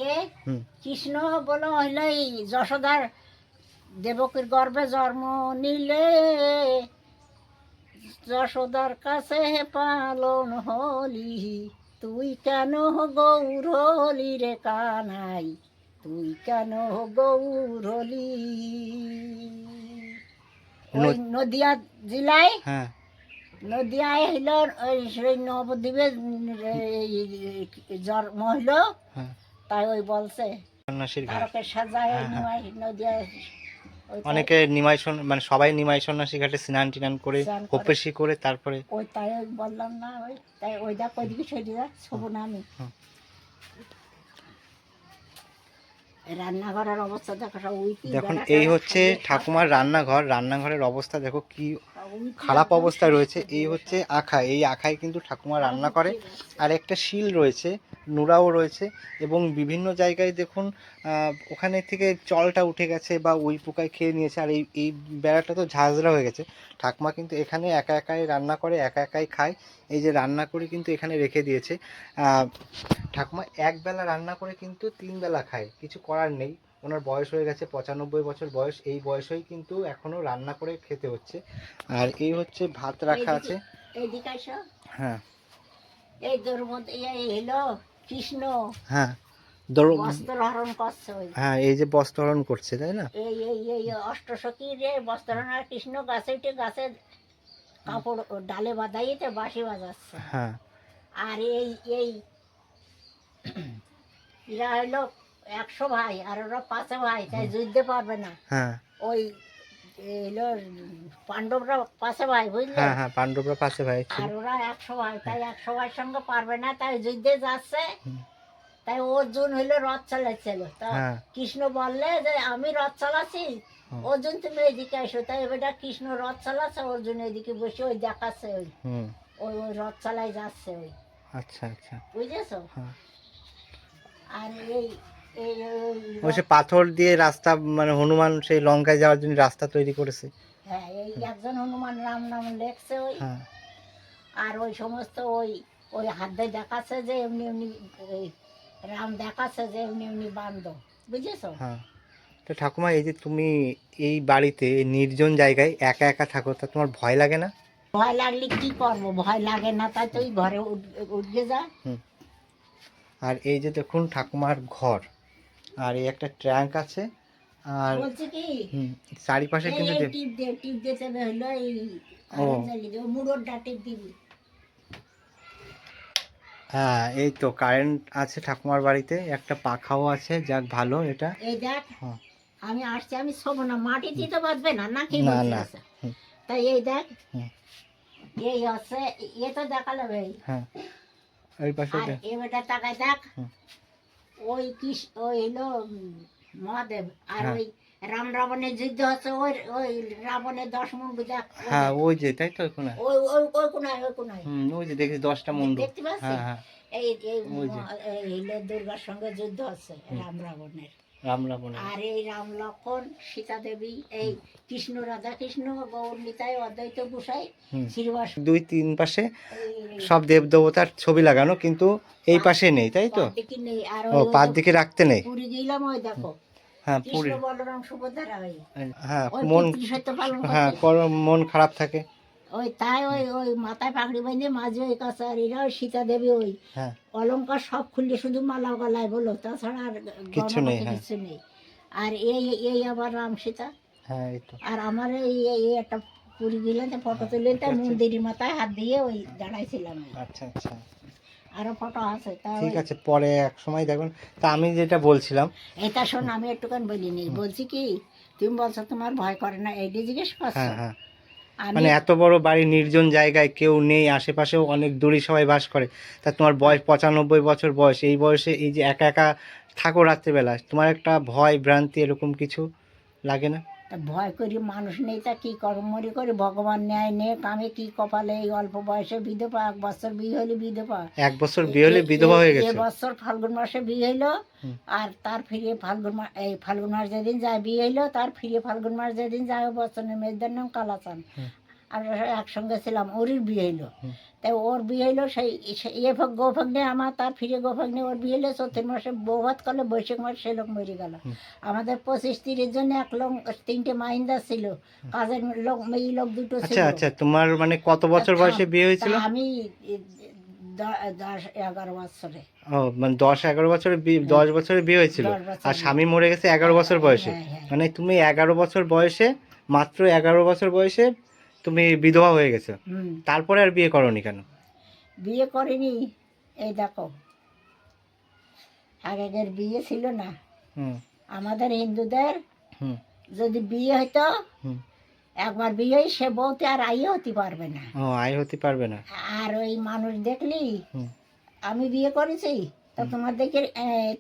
কৃষ্ণ বলো হইলো এই যশোদার দেবকীর গর্ভে জন্ম নিলে, যশোদার কাছে পালন হলি, তুই কেন গৌর হলি রে কানাই, তুই কেন গৌর হলি। ওই নদিয়া জেলায়, হ্যাঁ, নদিয়ায় হইল ওই সেই নবদ্বীপে জন্ম হইল, তাই ওই বলছে সন্ন্যাসীর ঘাট। তারকের সাজায় নিমাই নদিয়ায়। অনেকে নিমাই, মানে সবাই নিমাই সন্ন্যাসী ঘাটে স্নান টিনান করে হোপেশি করে তারপরে ওই তাই বললাম না, ওই তাই ওই দেখ ওইদিকে সেদিকে দেখ ছবো না আমি। রান্নাঘরের অবস্থা দেখো সব উইকি। দেখুন এই হচ্ছে ঠাকুমার রান্নাঘর, রান্নাঘরের অবস্থা দেখো কি খারাপ অবস্থা রয়েছে। এই হচ্ছে আখায়, এই আখায় কিন্তু ঠাকুমা রান্না করে। আর একটা শিল রয়েছে, নুড়াও রয়েছে, এবং বিভিন্ন জায়গায় দেখুন ওখানে থেকে জলটা উঠে গেছে বা ওই পোকায় খেয়ে নিয়েছে। আর এই বেড়াটা তো ঝাঁঝরা হয়ে গেছে। ঠাকুমা কিন্তু এখানে একা একাই রান্না করে, একা একাই খায়। এই যে রান্না করে কিন্তু এখানে রেখে দিয়েছে। ঠাকুমা একবেলা রান্না করে কিন্তু 3 বেলা খায়, কিছু করার নেই। ওনার বয়স হয়ে গেছে 95 বছর বয়স, এই বয়সেই কিন্তু এখনো রান্না করে খেতে হচ্ছে। আর এই হচ্ছে ভাত রাখা আছে। হ্যাঁ, এই তোর মধ্যে এই হলো কৃষ্ণ, হ্যাঁ বস্ত্রহরণ করছে। হ্যাঁ, এই যে বস্ত্রহরণ করছে, তাই না? এই এই এই অষ্টসখী রে বস্ত্রহরণ। আর কৃষ্ণ গাছে উঠে গাছে কাপড় ডালে বাঁধাইতে বাঁশি বাজাচ্ছে। হ্যাঁ, আর এই এই এরা হলো 100 ভাই, আর ওরা 5 ভাই, তাই যুদ্ধে পারবে না। হ্যাঁ, ওই হলো পাণ্ডবরা 5 ভাই, বুঝলে? হ্যাঁ, হ্যাঁ, পাণ্ডবরা 5 ভাই ছিল। আর ওরা 100 ভাই, তাই 100 ভাইয়ের সঙ্গে পারবে না, তাই যুদ্ধে যাচ্ছে। তাই অর্জুন হইলো রথ চালাচ্ছিল। তা হ্যাঁ। কৃষ্ণ বললে যে আমি রথ চালাচ্ছি, হুম। অর্জুন তুমি এদিকে এসো। তাই এবারটা কৃষ্ণ রথ চালাচ্ছে, অর্জুন এদিকে বসে ওই দেখাচ্ছে, ওই হুম। ওই ওই রথ চালাই যাচ্ছে ওই, আচ্ছা আচ্ছা। বুঝেছো? হ্যাঁ। আর এই এই ওই ওই সে পাথর দিয়ে রাস্তা, মানে হনুমান সেই লঙ্কায় যাওয়ার জন্য রাস্তা তৈরি করেছে। হ্যাঁ, এই একজন হনুমান রাম নাম লেখছে ওই। হ্যাঁ। আর ওই সমস্ত ওই ওই হাত দিয়ে দেখাচ্ছে যে এমনি এমনি, এই রাম দেখাচ্ছে যে এমনি এমনি বান্ধ, বুঝেছো? হ্যাঁ। তো ঠাকুমা, এই যে তুমি এই বাড়িতে নির্জন জায়গায় একা একা থাকো, তা তোমার ভয় লাগে না? ভয় লাগলে কি করবো, ভয় লাগে না, তাই তো ওই ঘরে উঠে যা। হুম। আর এই যে দেখুন ঠাকুমার ঘর, আর এই একটা ট্যাঙ্ক আছে, আর বলছি কি, চারিপাশে এই কিন্তু এই টিপ দিতে হইলো, এই কারেন্ট জ্বালিয়ে দেবো, মুড়োরটা টিপ দিবি। হ্যাঁ, এই তো কারেন্ট আছে ঠাকুমার বাড়িতে, একটা পাখাও আছে, যাক ভালো এটা। এই দেখ, হ্যাঁ। আমি আসছি, আমি শোবো না, মাটি দিতে বাঁধবে না নাকি না বলতে না। আছে। হুম। তাই এই দেখ, হুম। এই আছে, এ তো দেখালো ভাই। হ্যাঁ, ওই পাশে আর এবারটা তাকায় দেখ, হুম। ওই ওই হলো মহাদেব। আর হ্যাঁ। ওই রাম রাবণের যুদ্ধ হচ্ছে, ওই ওই রাবণের 10 মুন্ডু দেখ, ওই হ্যাঁ, দেখ। ওই যে, তাই তো ওখানে। ওই ওই ওই কোনায়, ওই কোনায় ওই যে দেখি 10টা মুন্ডু। দেখতে পাচ্ছিস? হ্যাঁ হ্যাঁ। এই এই ওই যে। এই হলো দুর্গার সঙ্গে যুদ্ধ হচ্ছে, রাম রাবণের। রাম রাবণের। আর এই রাম লক্ষণ সীতা দেবী, এই কৃষ্ণ রাধা কৃষ্ণ গৌর নিতাই অদ্বৈত গোসাই শ্রীবাস, 2-3 পাশে সব দেব দেবতার ছবি লাগানো, কিন্তু এই পাশে নেই, তাই তো? দিকে নেই। আর ও, ওই পাঁচ দিকে রাখতে নেই। পুরী গেলাম, ওই দেখো হ্যাঁ, কৃষ্ণ পুরী। বলরাম সুভদ্রা, ওই হ্যাঁ, ওই মন, পিতৃসত্য পালন হ্যাঁ, করতে। মন খারাপ থাকে। ওই তাই ওই ওই মাথায় পাগড়ি বাঁধে মাঝে ওই কাছারিরা, ওই সীতা দেবী ওই হ্যাঁ। অলংকার সব খুললে শুধু মালা গলায় বলো, তাছাড়া আর কিচ্ছু নেই, গহনা হ্যাঁ। কিছু নেই। আর এই এই আবার রাম সীতা। হ্যাঁ, এই তো। আর আমার এই এই একটা পুরী গেলাম, ফটো তুলে তা মন্দিরের মাথায় হাত দিয়ে ওই দাঁড়াইছিলাম আমি। আচ্ছা আচ্ছা। আরো ফটো আছে তা ঠিক ওই। আছে, পরে এক সময় দেখুন। তা আমি যেটা বলছিলাম, এটা শোন, আমি একটুখান বলিনি, বলছি কি, তুমি বলছো তোমার ভয় করে না, এইটা জিজ্ঞেস করছো। হ্যাঁ হ্যাঁ, আমি মানে এত বড় বাড়ি, নির্জন জায়গায় কেউ নেই, আশেপাশেও অনেক দূরে সবাই বাস করে, তা তোমার বয়স 95 বছর বয়স, এই বয়সে এই যে একা একা থাকো রাত্রেবেলা, তোমার একটা ভয় ভ্রান্তি এরকম কিছু লাগে না? তা ভয় করি, মানুষ নেই তা কি করব, মরি করি, ভগবান ন্যায় নে, আমি কি কপালে এই অল্প বয়সে বিধবা, 1 বছর বিয়ে হলে বিধবা। 1 বছর বিয়ে হলে বিধবা হয়ে গেছে? বছর ফাল্গুন মাসে বিয়ে হইলো, হুম। আর তার ফিরে ফাল্গুন মাস, এই ফাল্গুন মাস যেদিন যায় বিয়ে হইলো, তার ফিরে ফাল্গুন মাস যেদিন যায়, বছরের মেয়েদের নাম কালাচান। হুম। আর একসঙ্গে ছিলাম, ওরই বিয়ে হইলো। হুম। তাই ওর বিয়ে হইলো সেই গোভাগ্নে আমার, তার ফিরে গোভাগ্নে ওর বিয়ে হইলো চৈত্র মাসে, বৌভাত করলে বৈশাখ মাসে সে লোক মরে গেল। আমাদের 25-30 জন, 1 লোক 3টে মাইন্দার ছিল, কাজের লোক, মেয়ে লোক 2টো ছিল। আচ্ছা আচ্ছা, তোমার মানে কত বছর বয়সে বিয়ে হয়েছিল? তা আমি 10-11 বছরে। ও, মানে 10-11 বছরে 10 বছরে বিয়ে হয়েছিল, 10 বছর আর বিয়ে। স্বামী মরে গেছে 11 বছর বয়সে। হ্যাঁ, হ্যাঁ। মানে তুমি 11 বছর বয়সে, মাত্র 11 বছর বয়সে তুমি বিধবা হয়ে গেছো। হুম। তারপরে আর বিয়ে করোনি কেন? বিয়ে করিনি, এই দেখো আগের বিয়ে ছিল না হুম। আমাদের হিন্দুদের, হুম। যদি বিয়ে হইতো, হুম। একবার বিয়ে হই, সে বউতে আর আইয়ে হতে পারবে না। ও, আয় হতে পারবে না। আর ওই মানুষ দেখলি, হুম। আমি বিয়ে করেছি, তা তোমার দেখে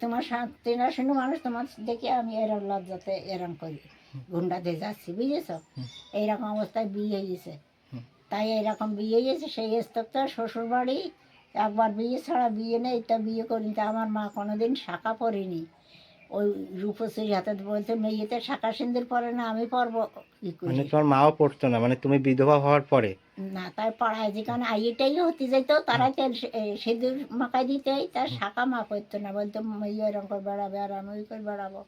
তোমার চেনাশোনা মানুষ তোমার দেখে আমি এরম লজ্জাতে এরম করি, গুন্ডা দিয়ে যাচ্ছি, বুঝেছো? এইরকম অবস্থায় বিয়ে হয়েছে। তাই এরকম বিয়ে হয়েছে, সেই স্তব তো শ্বশুর বাড়ি, একবার বিয়ে ছাড়া বিয়ে নেই, তা বিয়ে করিনি। তা আমার মা কোনোদিন শাঁখা পরেনি, ওই রূপশ্রী হাতে বলছে মেয়েতে শাঁখা সিন্দুর পরে না, আমি পরবো কি মানে করি তোমার মাও পড়তো না, মানে তুমি বিধবা হওয়ার পরে? না। তাই পাড়ায় যেখানে আইটাই হতে যেত, তারা তেল সিঁদুর মাখাই দিতে, তার শাঁখা মা করতো না, বলতো মেয়ে এরকম করে বেড়াবে আর আমি ওই করে বেড়াবো।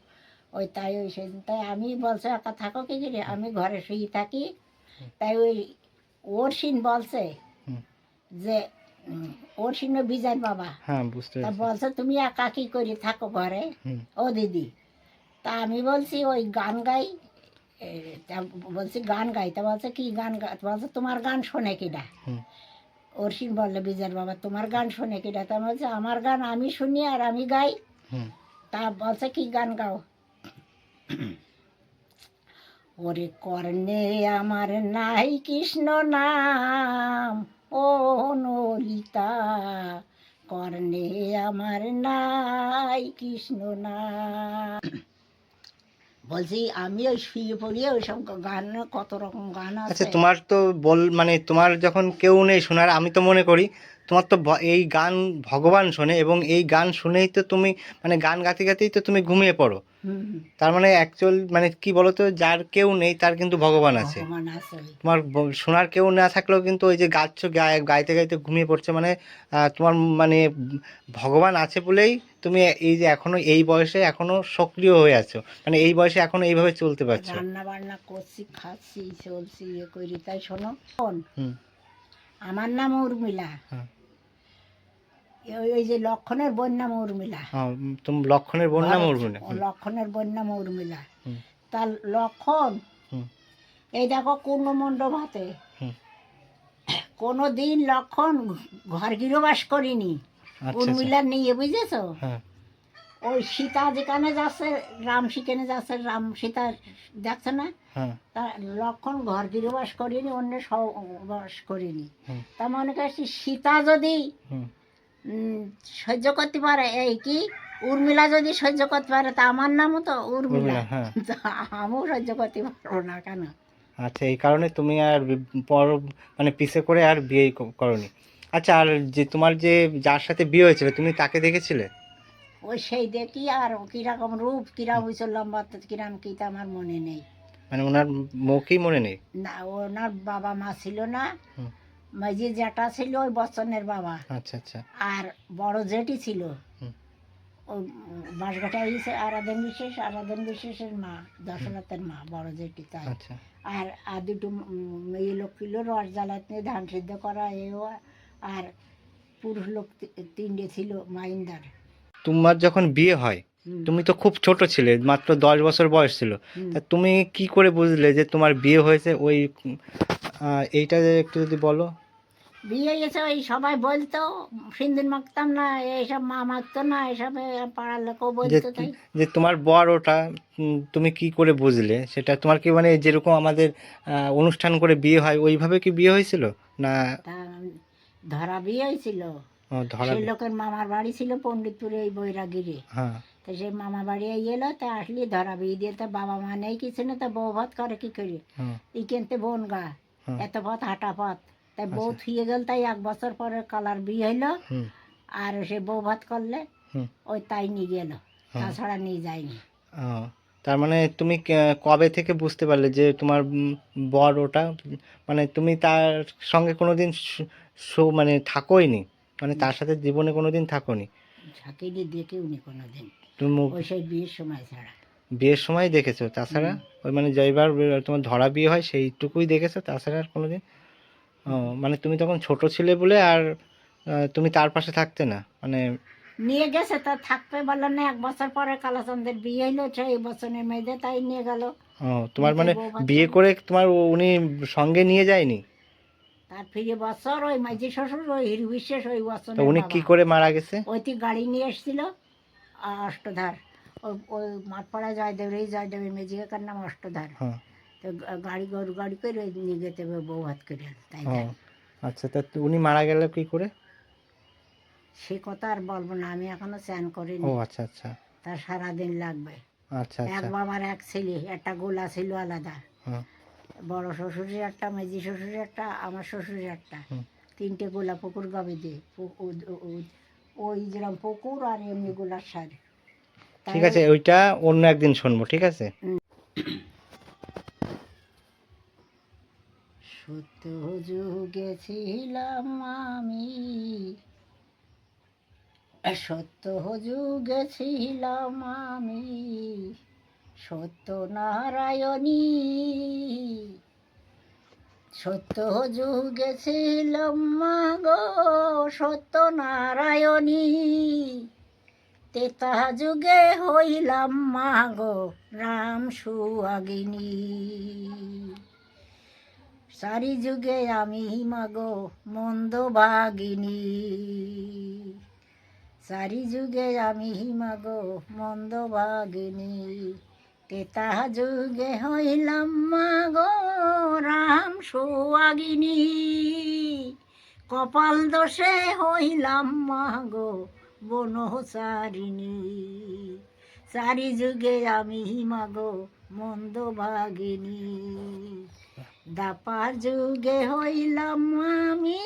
ওই তাই ওই সেদিন, তাই আমি বলছে একা থাকো কি করে, আমি ঘরে শুয়ে থাকি। তাই ওই ওর সিন বলছে হুম। যে ওর সিন বিজয় বাবা, হ্যাঁ, বুঝতে তা পেরেছি। বলছে তুমি একা কি করে থাকো ঘরে, হুম। ও দিদি। তা আমি বলছি ওই গান গাই, তা বলছি গান গাই। তা বলছে কি গান বলছে তোমার গান শোনে কিনা। হুম। অর্ষিন বললে বিজয়ের বাবা তোমার গান শোনে কিনা। তা বলছে আমার গান আমি শুনি আর আমি গাই। হুম। তা বলছে কি গান গাও। ওরে কর্ণে আমার নাই কৃষ্ণ নাম, ও নলিতা কর্ণে আমার নাই কৃষ্ণ না। বলছি আমি ওই শুয়ে পড়ি ওইসব গান, কত রকম গান আচ্ছা, আছে। তোমার তো মানে তোমার যখন কেউ নেই শোনার, আমি তো মনে করি তোমার তো এই গান ভগবান শোনে, এবং এই গান শুনেই তো তুমি মানে গান গাতে গাতেই তো তুমি ঘুমিয়ে পড়ো। হুম, তার মানে অ্যাকচুয়াল মানে কি বলতো, যার কেউ নেই তার কিন্তু ভগবান আছে। ভগবান আছে। তোমার শোনার কেউ না থাকলেও কিন্তু ওই যে গাচ্ছ গাইতে গাইতে ঘুমিয়ে পড়ছে মানে তোমার মানে ভগবান আছে বলেই তুমি এই যে এখনো এই বয়সে এখনো সক্রিয় হয়ে আছো, মানে এই বয়সে এখনো এইভাবে চলতে পারছো। রান্না বান্না করছি, খাচ্ছি, চলছি, ইয়ে করি। তাই শোনো, শোন, হুম। আমার নাম উর্মিলা। হ্যাঁ। ওই ওই যে লক্ষণের বোন নাম উর্মিলা। হ্যাঁ, তুমি লক্ষণের বোন নাম ভরত, উর্মিলা। ও লক্ষণের বোন নাম উর্মিলা। হুম। তার লক্ষণ, হুম। এই দেখো কুণ্ডমণ্ডপ হাতে। হুম। কোনো দিন লক্ষণ ঘর গৃহবাস করিনি, আচ্ছা, উর্মিলা নিয়ে, বুঝেছো? হ্যাঁ। ওই সীতা যেখানে যাচ্ছে, রাম সেখানে যাচ্ছে, রাম সীতা দেখছে না? হ্যাঁ। তা লক্ষণ ঘর গৃহবাস করিনি, অন্য সহবাস করিনি। হুম। তা মনে করছি সীতা যদি হুম। সহ্য করতে পারে, এই কি উর্মিলা যদি সহ্য করতে পারে, তা আমার নামও তো উর্মিলা। উর্মিলা, হ্যাঁ। তা আমিও সহ্য করতে পারবো না কেন? আচ্ছা, এই কারণে তুমি আর পর মানে পিছে করে আর বিয়ে করনি। আচ্ছা, আর যে তোমার যে যার সাথে বিয়ে হয়েছিল তুমি তাকে দেখেছিলে? ওই সেই দেখি, আর কিরকম রূপ, কিরকম হয়েছে, লম্বা, কিরম কি, তা আমার মনে নেই। মানে ওনার মুখই মনে নেই? না, ওনার বাবা মা ছিল না। হুম। মাঝে জ্যাঠা ছিল ওই বচনের বাবা, আচ্ছা, আচ্ছা। আর বড় জেঠি ছিল হুম। ওই বাঁশঘাটা ইসে আরাধন বিশেষের মা, দশরথের মা, বড় জেঠি। তাই। আচ্ছা। আর দুটো মেয়ে লোক ছিল, রস জ্বালাতে ধান সিদ্ধ করা এও। আর পুরুষ লোক তিনটে ছিল মাইন্দার। তোমার যখন বিয়ে হয় হুম, তুমি তো খুব ছোট ছিলে, মাত্র 10 বছর বয়স ছিল। হুম। তা তুমি কি করে বুঝলে যে তোমার বিয়ে হয়েছে? ওই এইটা যে একটু যদি বলো। বিয়ে গেছে ওই সবাই বলতো, সিন্দুর মাখতাম না, এইসব মা মাখতো না, এসব পাড়ার লোকও যে বলতো। তাই যে তোমার বর ওটা তুমি কি করে বুঝলে সেটা? তোমার কি মানে যেরকম আমাদের অনুষ্ঠান করে বিয়ে হয় ওইভাবে কি বিয়ে হয়েছিল না? তা ধরা বিয়ে হয়েছিল। ধরা সেই লোকের মামার বাড়ি ছিল পণ্ডিতপুরে, ওই বৈরাগীরে। হ্যাঁ। তো সেই মামা বাড়ি এলো, তা আসলি ধরা বিয়ে দিয়ে, তা বাবা মা নেই কিছু না, তা বউ ভাত করে কি করে? হুম। ই কিনতে বোন গা, হুম। এত পথ হাঁটা পথ। তাই বউ আচ্ছা। থুয়ে গেল, তাই 1 বছর পরে কালার বিয়ে হইলো। হুম। আর সে বউ ভাত করলে হুম। ওই তাই নিয়ে গেল, হুম। তাছাড়া নিয়ে যায়নি। ও, তার মানে তুমি কবে থেকে বুঝতে পারলে যে তোমার বর ওটা? মানে তুমি তার সঙ্গে কোনোদিন মানে থাকোইনি, মানে তার সাথে জীবনে কোনোদিন থাকোনি? ঝাঁকিনি দেখেও নি কোনোদিন, তুমি ওই সেই বিয়ের সময় ছাড়া। বিয়ের সময় দেখেছো, তাছাড়া হুম, ওই মানে যেবার তোমার ধরা বিয়ে হয় সেইটুকুই দেখেছো, তাছাড়া আর কোনোদিন? ও, মানে তুমি তখন ছোট ছিলে বলে আর তুমি তার পাশে থাকতে না মানে? নিয়ে গেছে, তা থাকবে বললো না। 1 বছর পরে কালাচন্দের বিয়ে হইলো, সেই বছরের মেয়েদের, তাই নিয়ে গেল। ও, তোমার নিতে মানে বউ ভাত বিয়ে করলো। করে তোমার উনি সঙ্গে নিয়ে যায়নি? তার ফিরে বছর ওই মাঝি শ্বশুর, ওই হিরু বিশ্বাস, ওই তো বছরের উনি কি বাবা। করে মারা গেছে? ওইটি গাড়ি নিয়ে এসেছিল, অষ্টধার। ওই ওই মাঠপাড়ায় জয়দেবের মেজি কাকার নাম অষ্টধার। হ্যাঁ। তো গাড়ি, গরু গাড়ি করে ওই নিয়ে যেতে হবে বউ ভাত করে, তাই ও, জানি। আচ্ছা, তা উনি মারা গেল কি করে? সে কথা আর বলবো না, আমি এখনো স্নান ও, করিনি। আচ্ছা, আচ্ছা। তার সারাদিন লাগবে। আচ্ছা, এক আচ্ছা। বাবার এক ছেলে, একটা গোলা ছিল আলাদা। হ্যাঁ। বড় শ্বশুরের একটা, মেজি শ্বশুরের একটা, আমার শ্বশুরের একটা। হুম। 3টে গোলা পুকুর গাবে দিয়ে, ওই যেরকম পুকুর আর এমনি গোলার সার। তাই ঠিক আছে, ওইটা অন্য একদিন শুনবো, ঠিক আছে? সত্য যুগে ছিলাম আমি, সত্য যুগে ছিলাম আমি, সত্য নারায়ণী। সত্য যুগে ছিলাম মাগো, সত্য নারায়ণী। তেতা যুগে হইলাম মাগো, রাম সুহাগিনী। চারি যুগে আমি মাগো, মন্দ ভাগিনী। চারি যুগে আমি মাগো, মন্দ ভাগিনী। তেতা যুগে হইলাম মাগো, রাম সুহাগিনী। কপাল দোষে হইলাম মাগো বনচারিণী, চারি যুগে আমি মাগো মন্দ ভাগিনী, দাপার যুগে হইলাম আমি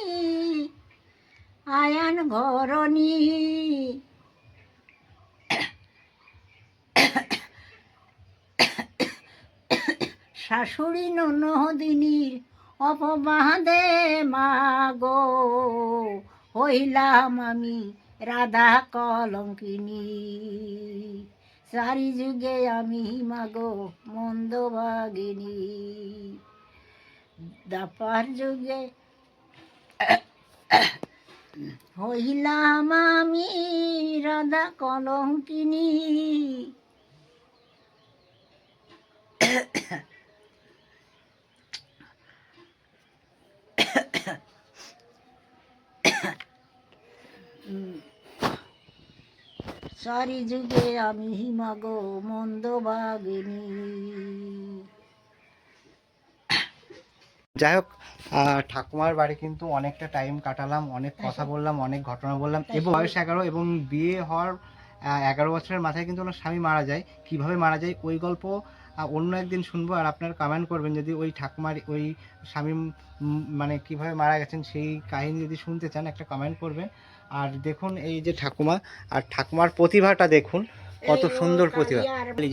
আয়ান ঘরণী, শাশুড়ি ননদিনীর অপবাদে মাগো হইলাম আমি রাধা কলঙ্কিনী, চারি যুগে আমি মাগো মন্দ ভাগিনী, দাপার যুগে হইলাম আমি রাধা কলঙ্কিনী। চারি যুগে আমি মাগো মন্দ ভাগিনী। যাই হোক, ঠাকুমার বাড়ি কিন্তু অনেকটা টাইম কাটালাম, অনেক কথা বললাম, অনেক ঘটনা বললাম, এবং বয়স 11 এবং বিয়ে হওয়ার 11 বছরের মাথায় কিন্তু ওনার স্বামী মারা যায়। কিভাবে মারা যায় ওই গল্প অন্য একদিন শুনবো, আর আপনারা কমেন্ট করবেন যদি ওই ঠাকুমার ওই স্বামী মানে কিভাবে মারা গেছেন সেই কাহিনী যদি শুনতে চান, একটা কমেন্ট করবেন। আর দেখুন এই যে ঠাকুমা, আর ঠাকুমার প্রতিভাটা দেখুন, কত সুন্দর প্রতিভা।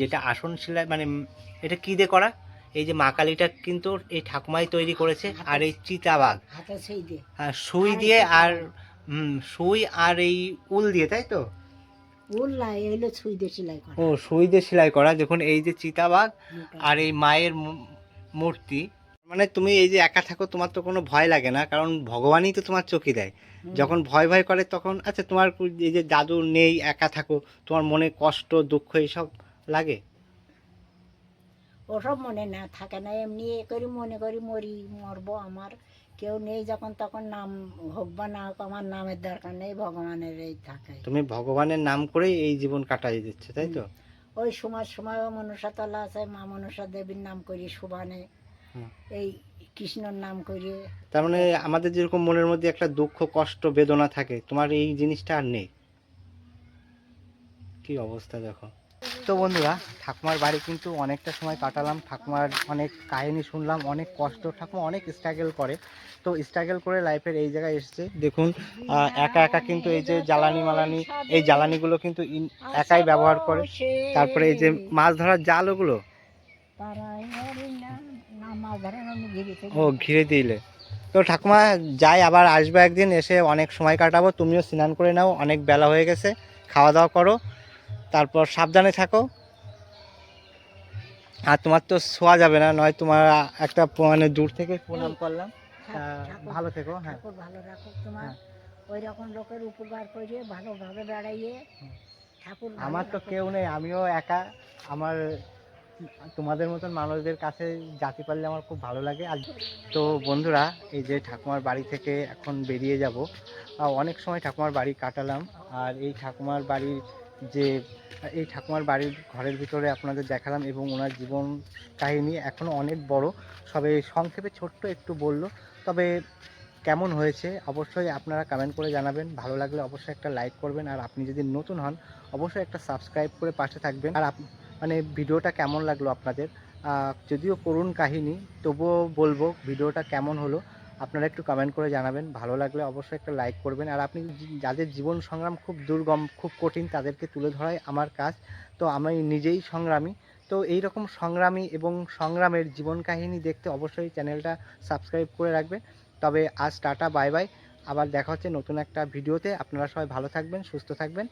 যেটা আসন সেলাই মানে এটা কি দিয়ে করা, এই যে মা কালীটা কিন্তু এই ঠাকুমাই তৈরি করেছে। আর এই চিতাবাঘ হাতে সেই দে হ্যাঁ সুই দিয়ে, আর সুই আর এই উল দিয়ে, তাই তো? উল্লা এলো ছুঁই দিয়ে সেলাই করা। ও সুই দিয়ে সেলাই করা। দেখুন এই যে চিতাবাঘ আর এই মায়ের মূর্তি, মানে তুমি এই যে একা থাকো তোমার তো কোনো ভয় লাগে না, কারণ ভগবানই তো তোমার চকি দেয়। যখন ভয় ভয় করে তখন আচ্ছা তোমার এই যে দাদু নেই, একা থাকো, তোমার মনে কষ্ট দুঃখ এইসব লাগে? ওসব মনে না থাকে না, এমনি এ করি মনে করি মরি মরবো, আমার কেউ নেই যখন তখন নাম হোক বা না হোক আমার নামের দরকার নেই, ভগবানের এই থাকে। তুমি ভগবানের নাম করেই এই জীবন কাটাই দিচ্ছে, তাই তো? ওই সময় মনসা তলা আছে, মা মনসা দেবীর নাম করি সুবানে, এই কৃষ্ণর নাম করি। তার মানে আমাদের যেরকম মনের মধ্যে একটা দুঃখ কষ্ট বেদনা থাকে, তোমার এই জিনিসটা আর নেই। কি অবস্থা দেখো। তো বন্ধুরা, ঠাকুমার বাড়ি কিন্তু অনেকটা সময় কাটালাম, ঠাকুমার অনেক কাহিনী শুনলাম, অনেক কষ্ট, ঠাকুমা অনেক স্ট্রাগল করে, তো স্ট্রাগল করে লাইফের এই জায়গায় এসেছে। দেখুন একা একা কিন্তু এই যে জ্বালানি মালানি, এই জ্বালানিগুলো কিন্তু একাই ব্যবহার করে। তারপরে এই যে মাছ ধরার জাল, ওগুলো ও ঘিরে দিলে। তো ঠাকুমা যাই, আবার আসবে একদিন, এসে অনেক সময় কাটাবো। তুমিও স্নান করে নাও, অনেক বেলা হয়ে গেছে, খাওয়া দাওয়া করো, তারপর সাবধানে থাকো। আর তোমার তো শোয়া যাবে না, নয় তোমার একটা মানে দূর থেকে প্রণাম করলাম। ভালো থেকো। হ্যাঁ ভালো রাখো, তোমার ওই রকম লোকের উপকার করিয়ে ভালোভাবে বেড়াইয়ে ঠাকুর। আমার তো কেউ নেই, আমিও একা। আমার তোমাদের মতন মানুষদের কাছে যেতে পারলে আমার খুব ভালো লাগে। আর তো বন্ধুরা, এই যে ঠাকুমার বাড়ি থেকে এখন বেরিয়ে যাব, অনেক সময় ঠাকুমার বাড়ি কাটালাম। আর এই ঠাকুমার বাড়ির যে এই ঠাকুমার বাড়ির ঘরের ভিতরে আপনাদের দেখালাম, এবং ওনার জীবন কাহিনী এখনও অনেক বড়, সবে সংক্ষেপে ছোট্ট একটু বলল। তবে কেমন হয়েছে অবশ্যই আপনারা কমেন্ট করে জানাবেন, ভালো লাগলে অবশ্যই একটা লাইক করবেন, আর আপনি যদি নতুন হন অবশ্যই একটা সাবস্ক্রাইব করে পাশে থাকবেন। আর মানে ভিডিওটা কেমন লাগলো আপনাদের, যদিও করুণ কাহিনী তবুও বলবো ভিডিওটা কেমন হলো আপনারা একটু কমেন্ট করে জানাবেন, ভালো লাগলে অবশ্যই একটা লাইক করবেন। আর আপনি যাদের জীবন সংগ্রাম খুব দুর্গম, খুব কঠিন, তাদেরকে তুলে ধরাই আমার কাজ। তো আমি নিজেই সংগ্রামী, তো এই রকম সংগ্রামী এবং সংগ্রামের জীবন কাহিনী দেখতে অবশ্যই চ্যানেলটা সাবস্ক্রাইব করে রাখবে। তবে আজ টাটা, বাই বাই, আবার দেখা হচ্ছে নতুন একটা ভিডিওতে। আপনারা সবাই ভালো থাকবেন, সুস্থ থাকবেন।